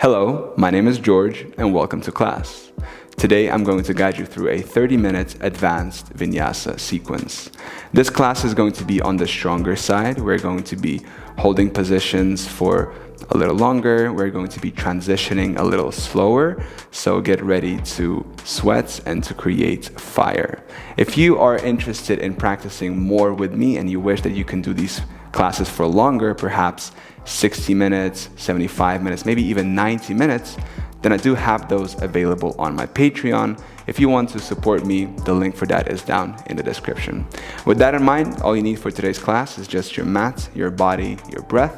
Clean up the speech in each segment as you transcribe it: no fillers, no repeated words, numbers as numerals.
Hello, my name is George and welcome to class. Today I'm going to guide you through a 30-minute advanced Vinyasa sequence. This class is going to be on the stronger side. We're going to be holding positions for a little longer. We're going to be transitioning a little slower. So get ready to sweat and to create fire. If you are interested in practicing more with me and you wish that you can do these classes for longer, perhaps 60 minutes, 75 minutes, maybe even 90 minutes, then I do have those available on my Patreon. If you want to support me, the link for that is down in the description. With that in mind, all you need for today's class is just your mat, your body, your breath,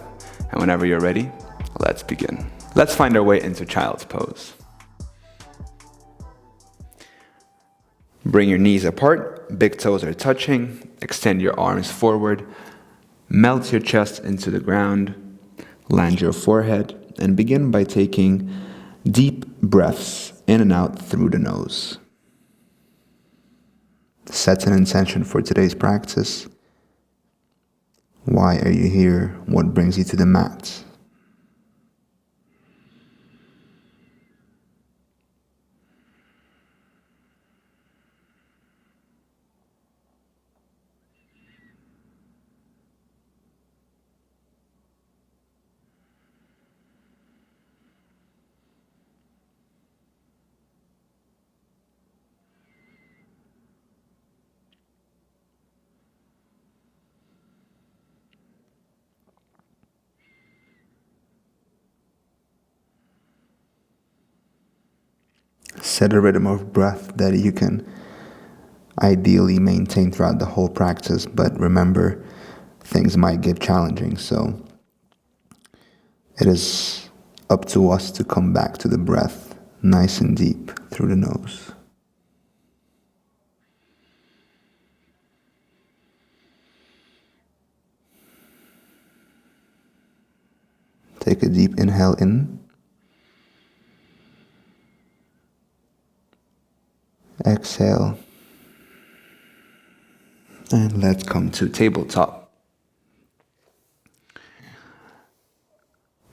and whenever you're ready, let's begin. Let's find our way into child's pose. Bring your knees apart, big toes are touching, extend your arms forward, melt your chest into the ground, land your forehead, and begin by taking deep breaths in and out through the nose. Set an intention for today's practice. Why are you here? What brings you to the mat? Set a rhythm of breath that you can ideally maintain throughout the whole practice, but remember, things might get challenging, so it is up to us to come back to the breath nice and deep through the nose. Take a deep inhale in. Exhale. And let's come to tabletop.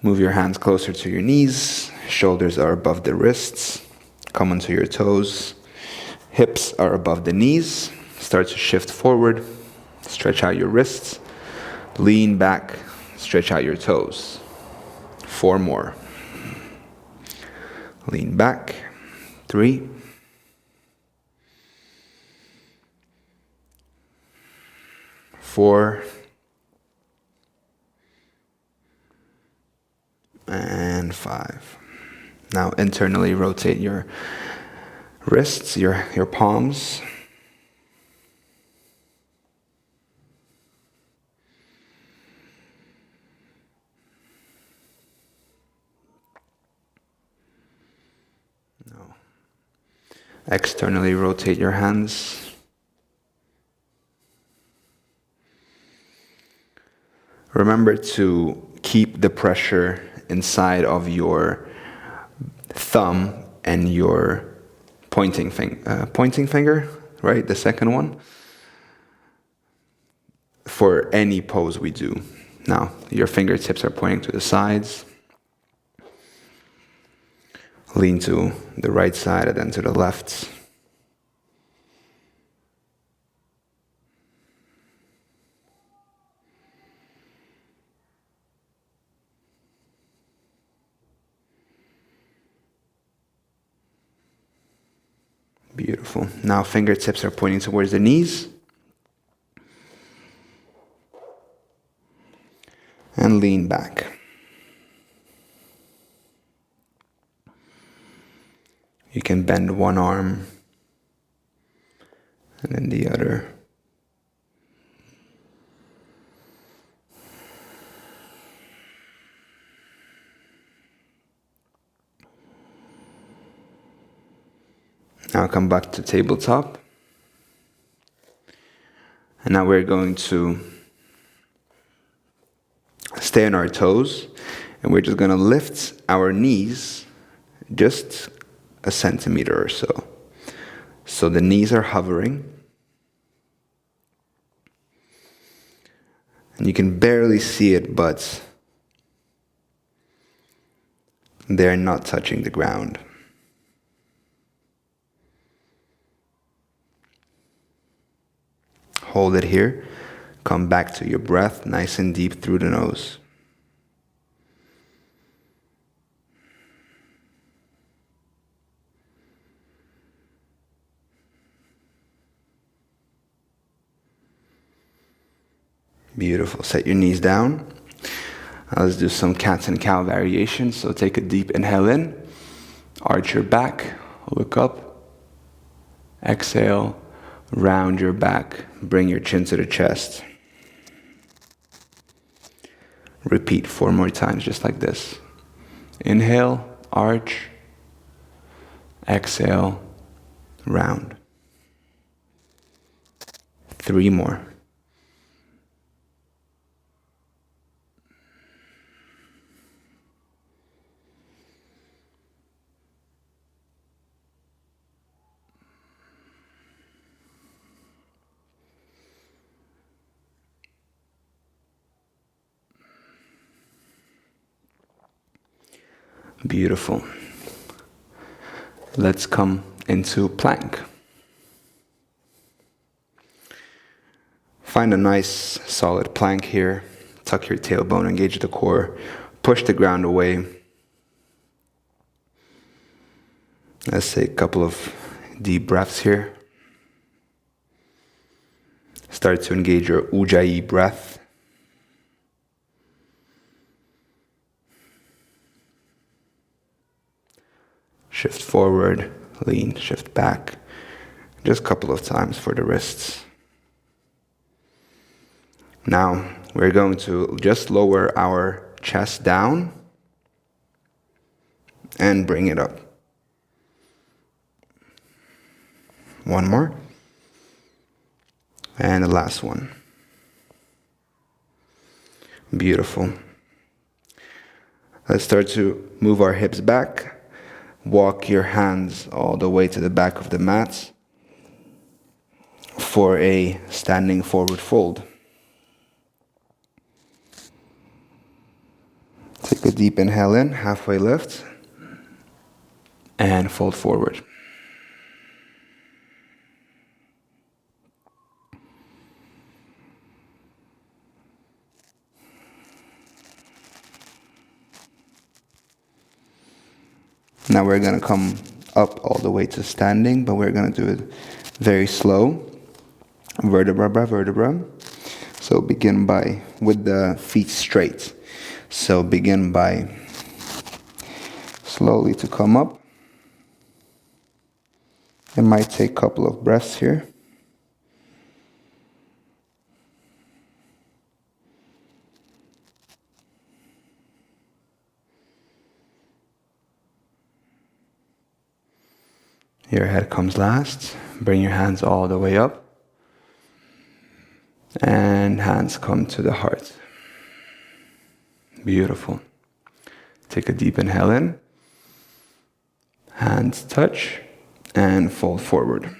Move your hands closer to your knees. Shoulders are above the wrists. Come onto your toes. Hips are above the knees. Start to shift forward. Stretch out your wrists. Lean back. Stretch out your toes. 4 more. Lean back. 3. 4. And 5. Now internally rotate your wrists, your palms. No. Externally rotate your hands. Remember to keep the pressure inside of your thumb and your pointing finger, right? The second one. For any pose we do. Now, your fingertips are pointing to the sides. Lean to the right side and then to the left. Beautiful. Now fingertips are pointing towards the knees. And lean back. You can bend one arm and then the other. Now come back to tabletop. And now we're going to stay on our toes. And we're just going to lift our knees just a centimeter or so. So the knees are hovering. And you can barely see it, but They're not touching the ground. Hold it here. Come back to your breath, nice and deep through the nose. Beautiful. Set your knees down. Now let's do some cat and cow variations. So take a deep inhale in. Arch your back. Look up. Exhale. Round your back. Bring your chin to the chest. Repeat 4 more times, just like this. Inhale, arch. Exhale, round. 3 more. Beautiful. Let's come into plank. Find a nice solid plank here. Tuck your tailbone, engage the core. Push the ground away. Let's take a couple of deep breaths here. Start to engage your Ujjayi breath. Shift forward, lean, shift back. Just a couple of times for the wrists. Now, we're going to just lower our chest down and bring it up. 1 more. And the last one. Beautiful. Let's start to move our hips back. Walk your hands all the way to the back of the mat for a standing forward fold. Take a deep inhale in, halfway lift, and fold forward. Now we're going to come up all the way to standing, but we're going to do it very slow, vertebra by vertebra. So begin with the feet straight. So begin by slowly to come up. It might take a couple of breaths here. Your head comes last. Bring your hands all the way up. And hands come to the heart. Beautiful. Take a deep inhale in. Hands touch and fold forward.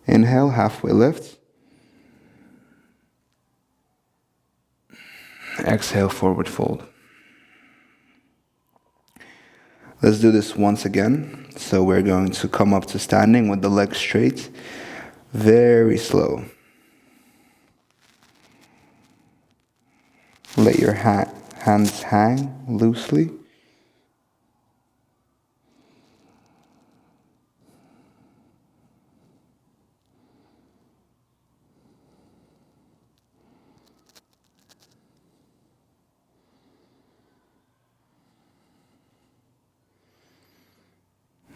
Inhale, halfway lift. Exhale, forward fold. Let's do this once again. So we're going to come up to standing with the legs straight. Very slow. Let your hands hang loosely.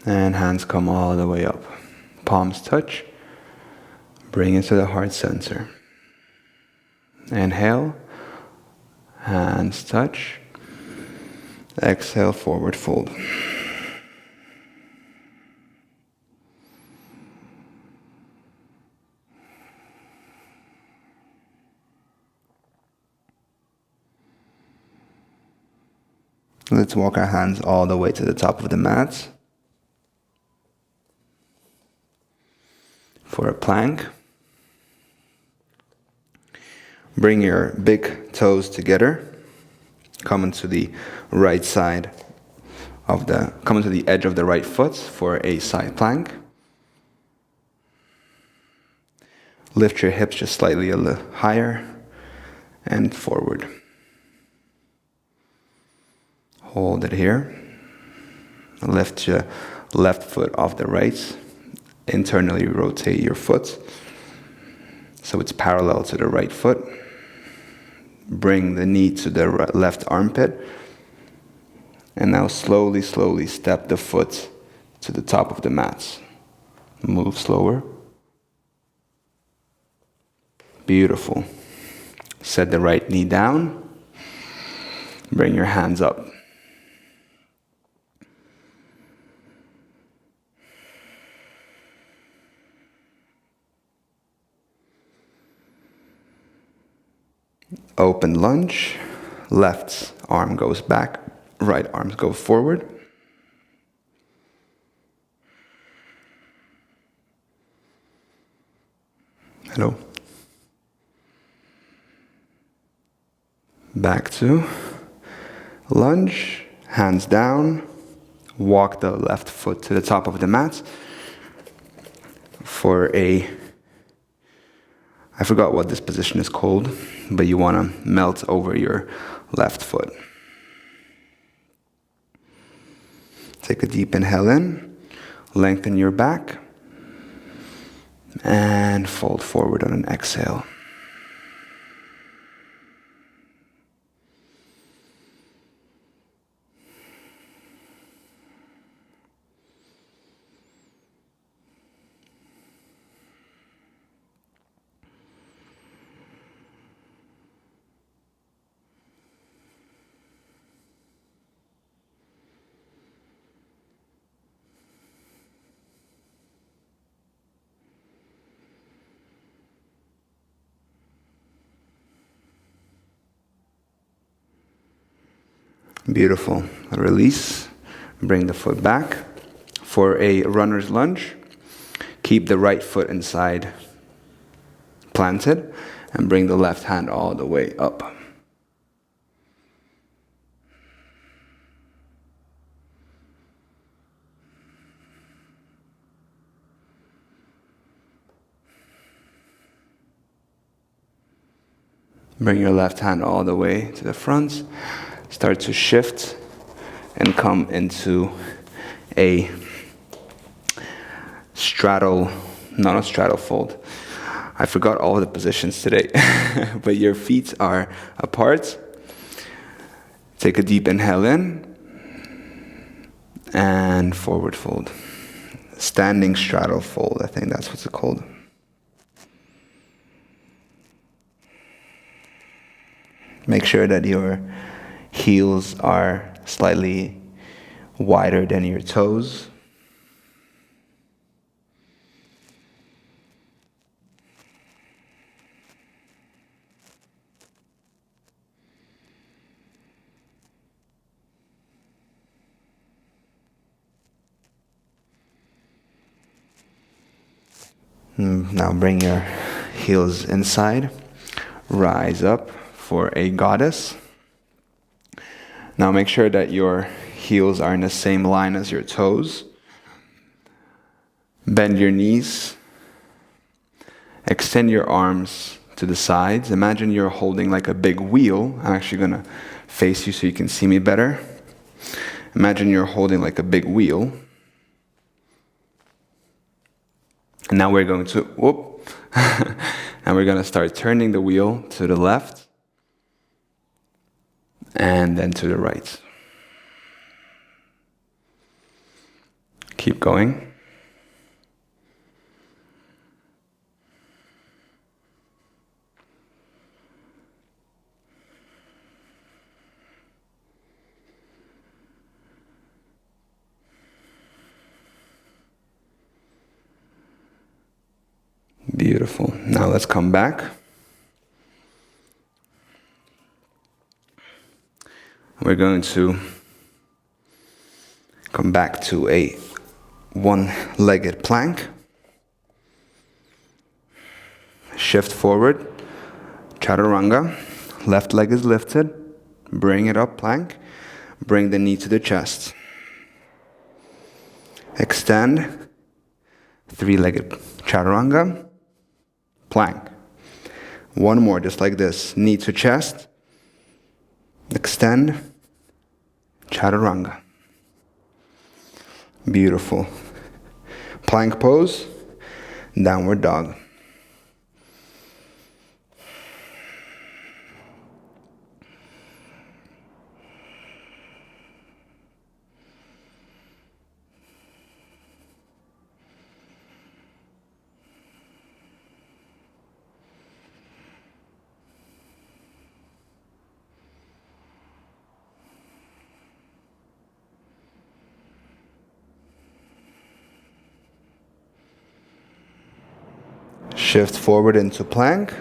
And hands come all the way up. Palms touch. Bring it to the heart center. Inhale. Hands touch. Exhale, forward fold. Let's walk our hands all the way to the top of the mat. For a plank. Bring your big toes together. Come into the right side come into the edge of the right foot for a side plank. Lift your hips just slightly a little higher and forward. Hold it here. Lift your left foot off the right. Internally rotate your foot so it's parallel to the right foot. Bring the knee to the left armpit. And now slowly, slowly step the foot to the top of the mat. Move slower. Beautiful. Set the right knee down. Bring your hands up. Open lunge. Left arm goes back. Right arms go forward. Hello. Back to lunge, hands down, walk the left foot to the top of the mat for I forgot what this position is called, but you want to melt over your left foot. Take a deep inhale in, lengthen your back, and fold forward on an exhale. Beautiful. Release. Bring the foot back. For a runner's lunge, keep the right foot inside planted and bring the left hand all the way up. Bring your left hand all the way to the front. Start to shift and come into a not a straddle fold. I forgot all the positions today, but your feet are apart. Take a deep inhale in and forward fold. Standing straddle fold, I think that's what's it called. Make sure that your heels are slightly wider than your toes. Now bring your heels inside. Rise up for a goddess. Now make sure that your heels are in the same line as your toes. Bend your knees. Extend your arms to the sides. Imagine you're holding like a big wheel. I'm actually going to face you so you can see me better. Imagine you're holding like a big wheel. And now we're going to, and we're going to start turning the wheel to the left and then to the right. Keep going. Beautiful. Now let's come back. We're going to come back to a one-legged plank. Shift forward. Try chaturanga. Left leg is lifted. Bring it up, plank. Bring the knee to the chest. Extend. Three-legged chaturanga. Plank. One more, just like this. Knee to chest. Extend. Chaturanga. Beautiful. Plank pose. Downward dog. Shift forward into plank.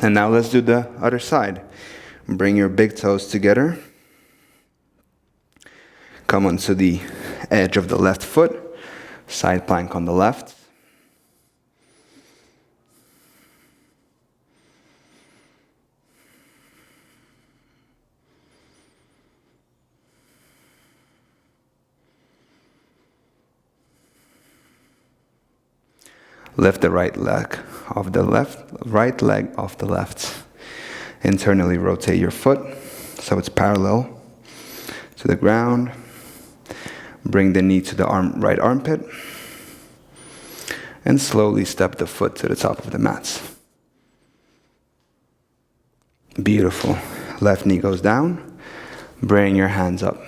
And now let's do the other side. Bring your big toes together. Come onto the edge of the left foot. Side plank on the left. Lift the right leg off the left. Internally rotate your foot so it's parallel to the ground. Bring the knee to the right armpit. And slowly step the foot to the top of the mats. Beautiful. Left knee goes down. Bring your hands up.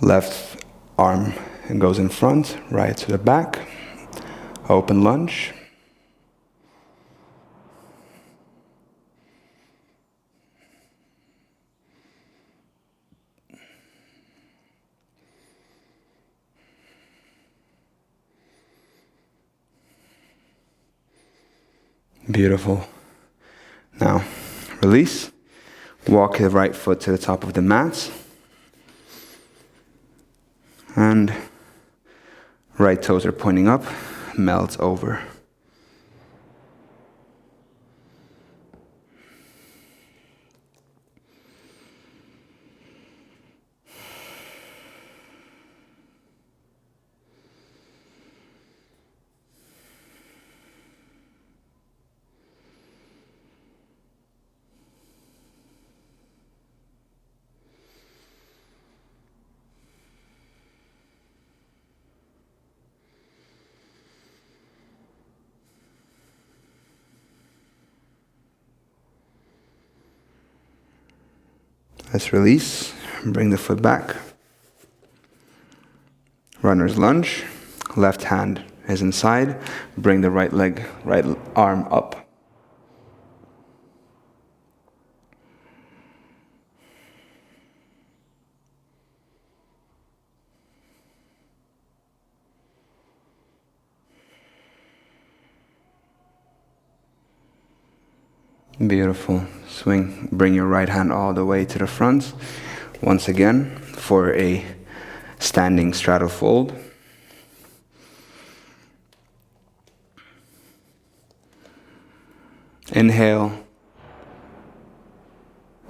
Left arm goes in front, right to the back. Open lunge. Beautiful. Now, release. Walk the right foot to the top of the mat. And right toes are pointing up, melt over. Let's release, bring the foot back. Runner's lunge, left hand is inside, bring the right arm up. Beautiful. Swing. Bring your right hand all the way to the front. Once again, for a standing straddle fold. Inhale.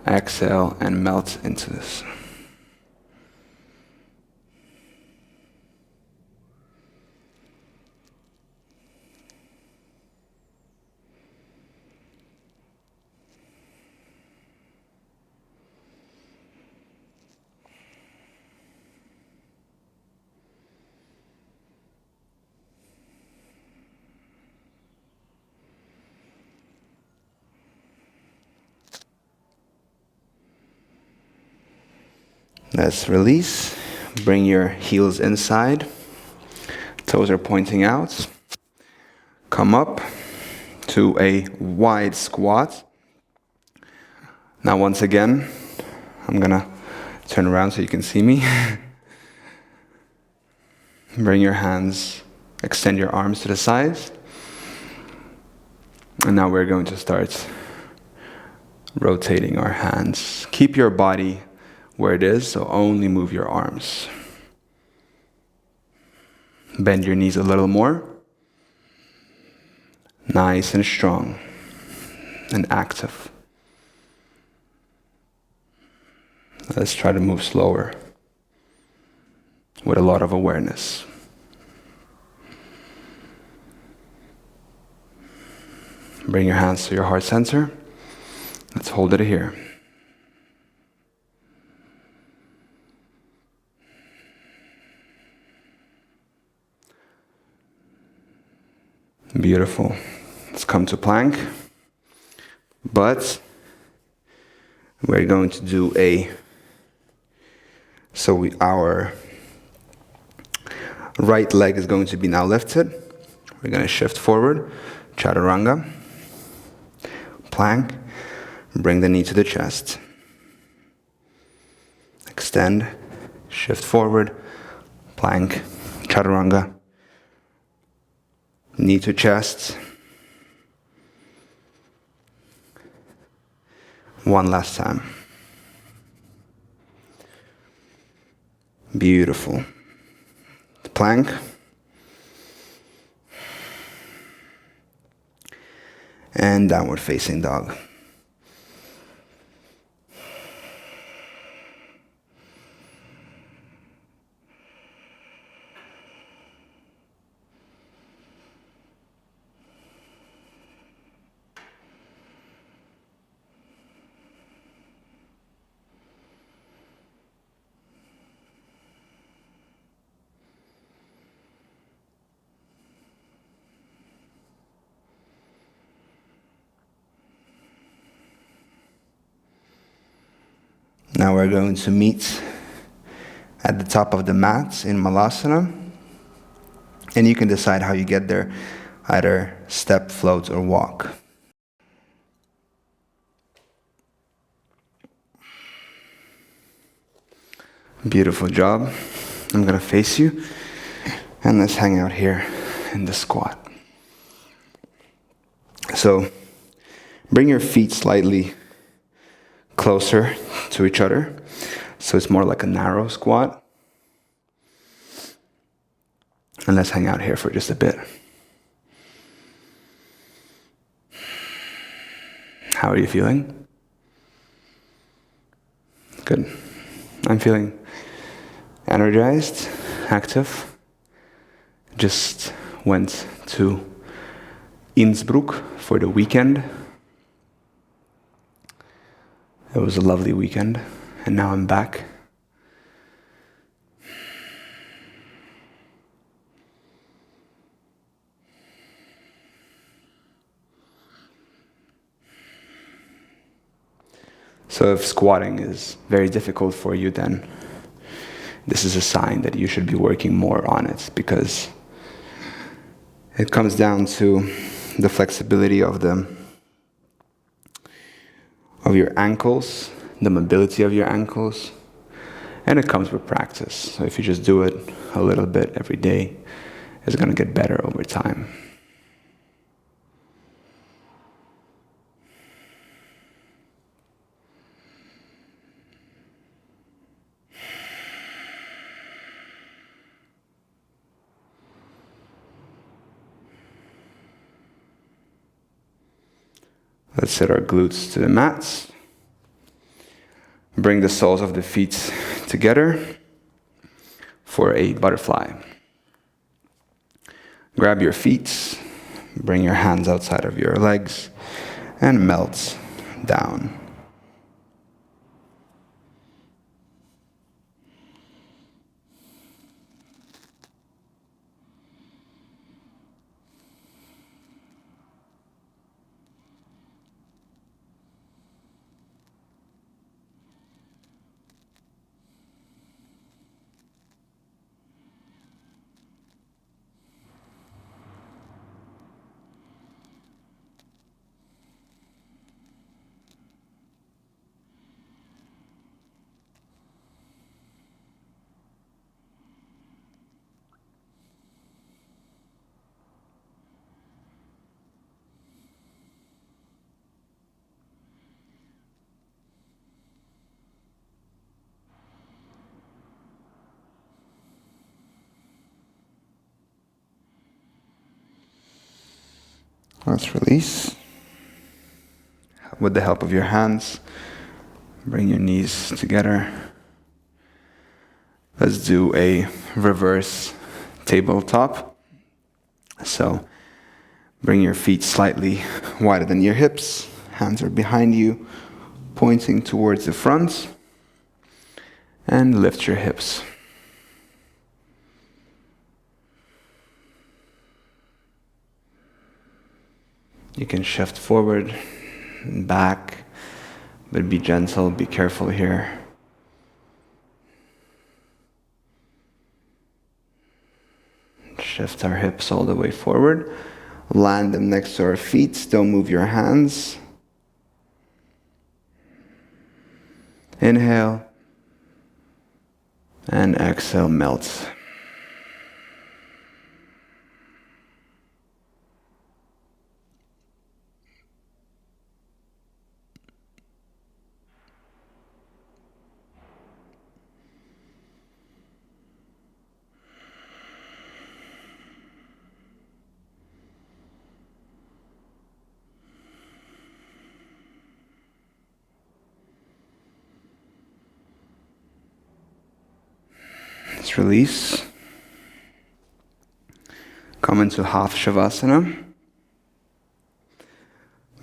Exhale and melt into this. Let's release. Bring your heels inside. Toes are pointing out. Come up to a wide squat. Now once again, I'm gonna turn around so you can see me. Bring your hands Extend your arms to the sides. And now we're going to start rotating our hands. Keep your body where it is, so only move your arms. Bend your knees a little more. Nice and strong and active. Let's try to move slower with a lot of awareness. Bring your hands to your heart center. Let's hold it here. Beautiful. Let's come to plank. But we're going to do our right leg is going to be now lifted. We're going to shift forward, chaturanga, plank, bring the knee to the chest. Extend, shift forward, plank, chaturanga, knee to chest. One last time. Beautiful. Plank. And downward facing dog. Now we're going to meet at the top of the mat in Malasana. And you can decide how you get there, either step, float, or walk. Beautiful job. I'm going to face you. And let's hang out here in the squat. So bring your feet slightly closer to each other, so it's more like a narrow squat. And let's hang out here for just a bit. How are you feeling? Good. I'm feeling energized, active. Just went to Innsbruck for the weekend. It was a lovely weekend, and now I'm back. So if squatting is very difficult for you, then this is a sign that you should be working more on it, because it comes down to the flexibility of your ankles, the mobility of your ankles, and it comes with practice. So if you just do it a little bit every day, it's going to get better over time. Let's set our glutes to the mats. Bring the soles of the feet together for a butterfly. Grab your feet, bring your hands outside of your legs, and melt down. Let's release. With the help of your hands, bring your knees together. Let's do a reverse tabletop. So bring your feet slightly wider than your hips. Hands are behind you, pointing towards the front. And lift your hips. You can shift forward and back, but be gentle, be careful here. Shift our hips all the way forward. Land them next to our feet. Don't move your hands. Inhale. And exhale, melt. Let's release. Come into half Savasana.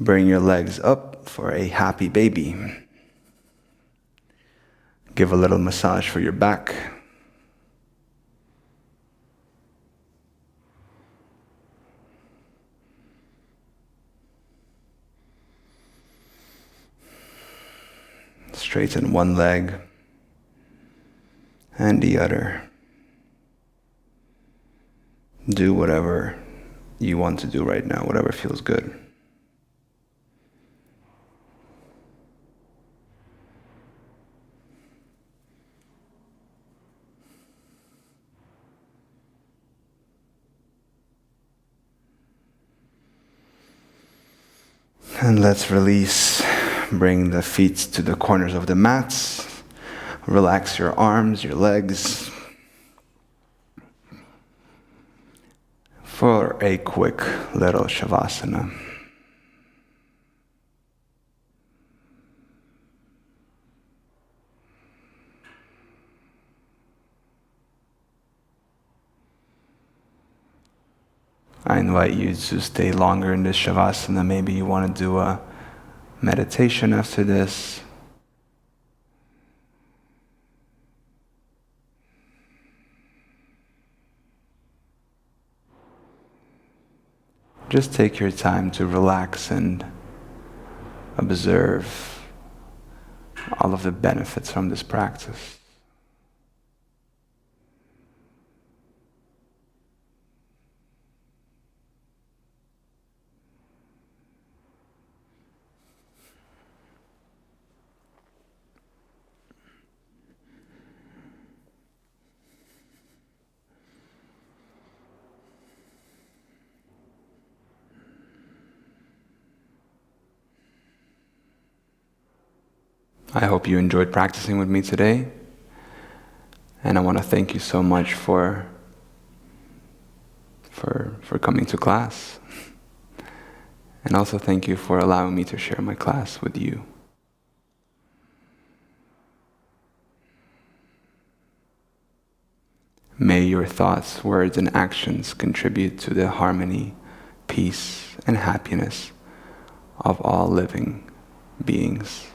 Bring your legs up for a happy baby. Give a little massage for your back. Straighten one leg and the other. Do whatever you want to do right now, whatever feels good. And let's release. Bring the feet to the corners of the mats. Relax your arms, your legs. For a quick little Savasana. I invite you to stay longer in this Savasana. Maybe you want to do a meditation after this. Just take your time to relax and observe all of the benefits from this practice. I hope you enjoyed practicing with me today, and I want to thank you so much for coming to class, and also thank you for allowing me to share my class with you. May your thoughts, words, and actions contribute to the harmony, peace, and happiness of all living beings.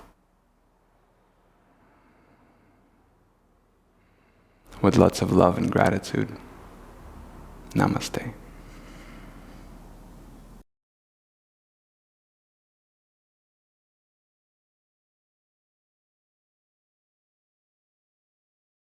With lots of love and gratitude. Namaste.